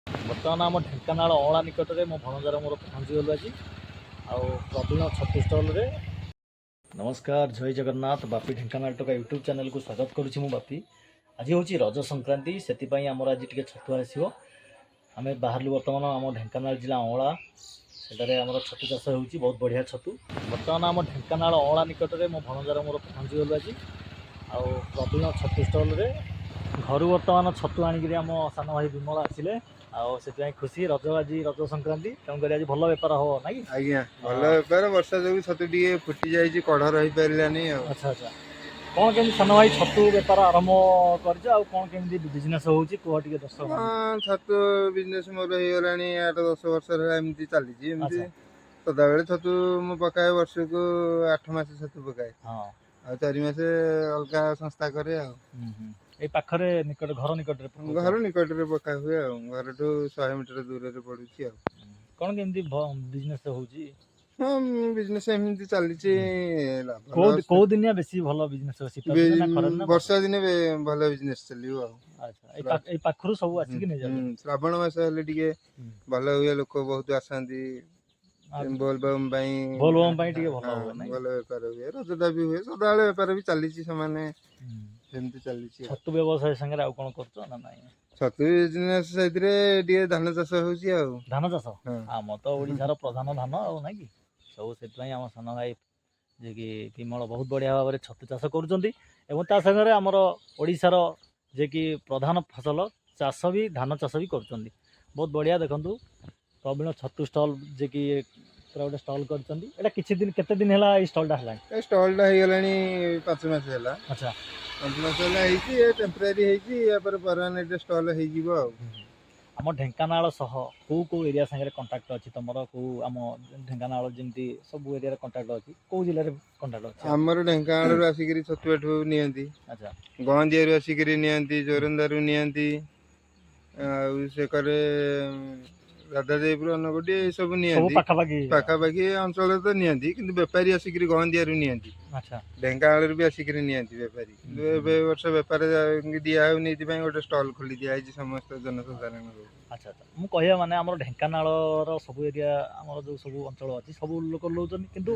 बर्तमान आम ढेंकानाल अँला निकट में मो भणजार मोर पहुँचीगलु आज प्रवीण छतु स्टल रे। नमस्कार, जय जगन्नाथ। बापी ढेंकानाल टोका यूट्यूब चैनल को स्वागत करुच्ची मु बापी। आज हूँ रज संक्रांति, से आमर आज टे छतु आसो। आम बाहर बर्तमान आम ढेंकानाल जिला अँला से आम छतु चाष हो बहुत बढ़िया छतु। बर्तमान आम ढेंकानाल अँला निकट में मो भणजार मोर पहुँचीगलु आज प्रवीण छतु स्टल रे। घर बर्तमान छतु आनिक आम सान भाई विमल आसिले से खुशी। रज आज रज संक्रांति तेणुक आज भल बेपार हम ना कि आज्ञा भल बेपार। वर्षा जो छतु टी फुटी जाइए कढ़ रही पारानी। अच्छा अच्छा, कौन केमी सान भाई छतु बेपार आरंभ कर कौन केमी बिजनेस हो कह टे दस। छतु बिजनेस मोर हो गलानी 8-10 वर्ष एमती चली सदा बेले छतु मु पकाए वर्ष को 8 मास छतु पकाए। हाँ, 4 मास अलग संस्था करे। ए पाखरे निकट घर निकट रे पका हुए घर ठू 100 मीटर दूर रे पड़ुची। कौन केमी बिजनेस हो बिजनेस एमती चली को दिन बेसी भल बिजनेस वर्षा दिन भल बिजनेस चलियो। अच्छा, ए पाखरु सब आसिक नै जा। श्रावण मास हेले टिके भल हुए, लोक बहुत आसंती बोलबम टिके भल बेपार हुए। रजदा भी हुए, सदा बेले बेपार भी चली समाने सेमती चली। छतु व्यवसाय संगे आ कोन करछो ना नाही? छतु बिजनेस सेतिरे टिके धान चाष होउची। धान चाष आम तो ओडिशार प्रधान धान ना कि सब से आम सान भाई जे कि विमल बहुत बढ़िया भाव में छतु चाष करुँच। सागर आमर ओडिशार जे कि प्रधान फसल चाष भी धान चाष भी कर बहुत बढ़िया। देखु प्रवीण छतु स्टल जे कि पूरा गोटे स्टल कर किछि दिन केते दिन है स्टलटा है? स्टलटा हो गलानी 5 मास है। अच्छा, 5 मास है टेम्परेरी है परमानेंट स्टल हो। आम ढेंकानाल सह कौ कौ एरिया संगे कंटाक्ट अच्छी तुम कौ आम ढेंकानाल जमी सब एरिया कंटाक्ट अच्छी कौ जिले में कंटाक्ट अच्छी? आमर ढेंकानाल आसिक छतु एठू नि। अच्छा, गंदिया आसिक नि, जोरंदारू नि से राधादेवपुर अनगोटी सब पाखापाखी अंचल तो नि कि बेपारी आसिक गंदियारू नि। अच्छा, ढेंकानाल भी आसिक नि बेपारी। वर्ष बेपार दिया गोटे स्टल खोली दिखाई समस्त जनसाधारण। अच्छा अच्छा, मु कहया माने आमर ढेंकानाल सब एरिया आमर जो सब अंचल अच्छी सब लोक लौन किंतु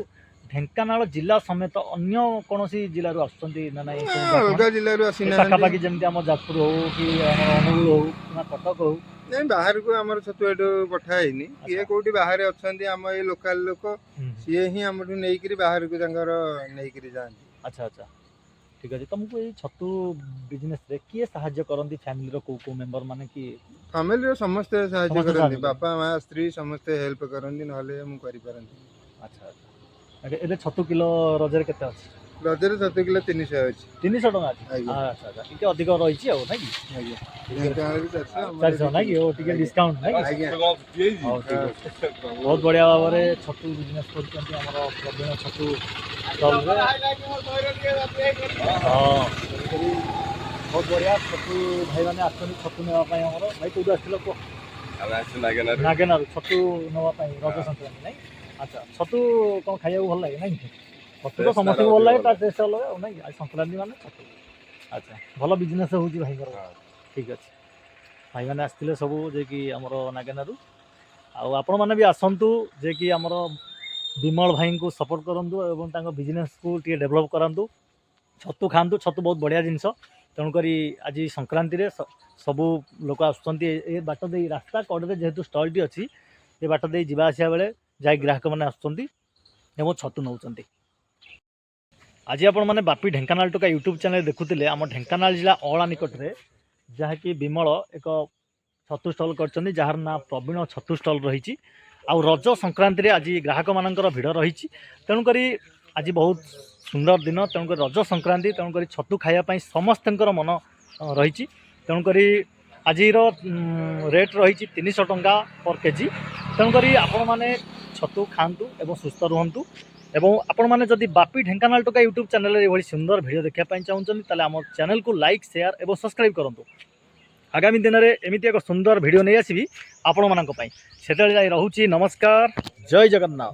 ढेंकानाल जिला समेत अन्य कौन जिलूर आसुँच ना ना? अलग जिलूर पाखापाखि जमी आम जाजपुर हो कि अनुगुल हो कि कटक हो नहीं बाहर को आम छतु एठू पठाई किए कौटी बाहर अच्छा आम ये लोकल लोक सी ही आम नहीं बाहर को जाती। अच्छा अच्छा, ठीक अच्छे। तुमको ये छतु बिजनेस रे किए साहाय्य करती फैमिली को मेंबर माने कि? फैमिली समस्ते साहाय्य करती, बापा माँ स्त्री समस्ते हेल्प करती ना मुझे। अच्छा अच्छा, ए छतु किलो रजरे केते अछि? रजरे छतु किलो 300 अछि। 300 टका अछि। अच्छा अच्छा, टिके अधिक रही छी ना कि? आज्ञा 400 ना कि? ओ टिके डिस्काउंट ना कि? आज्ञा बहुत बढ़िया भाव में छतु बिजनेस करछंती हमर प्रवीण छतु स्टल रे। हां, बहुत बढ़िया छतु भाई माने आछन छतु नेवा पई हमर भाई कोदु आछिलो को? नागेनार छतु नेवा पई रज संक्रांति नहीं? अच्छा, छतु कौन खाइया भल लगे ना? छतु तो समस्त भल लगे, टेस्ट अलग ना? आज संक्रांति माने छतु। अच्छा, भल बिजनेस होउची भाई घर। ठीक अच्छे, भाई मैंने आसते सब जे कि आमर नागेनारू आपण मैंने भी आसतु जे कि आमर विमल भाई को सपोर्ट करूँ बिजनेस को टे डेभलप करातु। छतु खातु, छतु बहुत बढ़िया जिनस। तेणुक आज संक्रांति रे सबू लोक आसुँच बाट दे रास्ता कड़े जेहेतु स्टल टी अच्छी ये बाट दे जावा आसा बेले जाए ग्राहक मैंने आसुँच छतु नौ। आज आपण मैंने बापी ढेंकानाल टोका यूट्यूब चैनल देखुले आम ढेंकानाल जिला अँला निकट में जहाँकि विमल एक छतु स्टल कर जार ना प्रवीण छतु स्टल रही। रज संक्रांति आज ग्राहक मानकर भिड़ रही। तेणुक आज बहुत सुंदर दिन, तेणुक रज संक्रांति तेणुक छतु खायापी समस्त मन रही। तेणुक आज रेट रही 300 टंका पर केजी। तेणुक आपण मैंने छतु खातु एवं सुस्थ रुहतु। एवं आपण मैंने जदि बापी ढेंकानाल टोका यूट्यूब चैनल ये सुंदर वीडियो देखा चाहते आम चैनल को लाइक शेयर एवं सब्सक्राइब करूँ। आगामी दिन में एमती एक सुंदर वीडियो नहीं आसबि आपण मानक पई। सेतले जाई रहूची। नमस्कार, जय जगन्नाथ।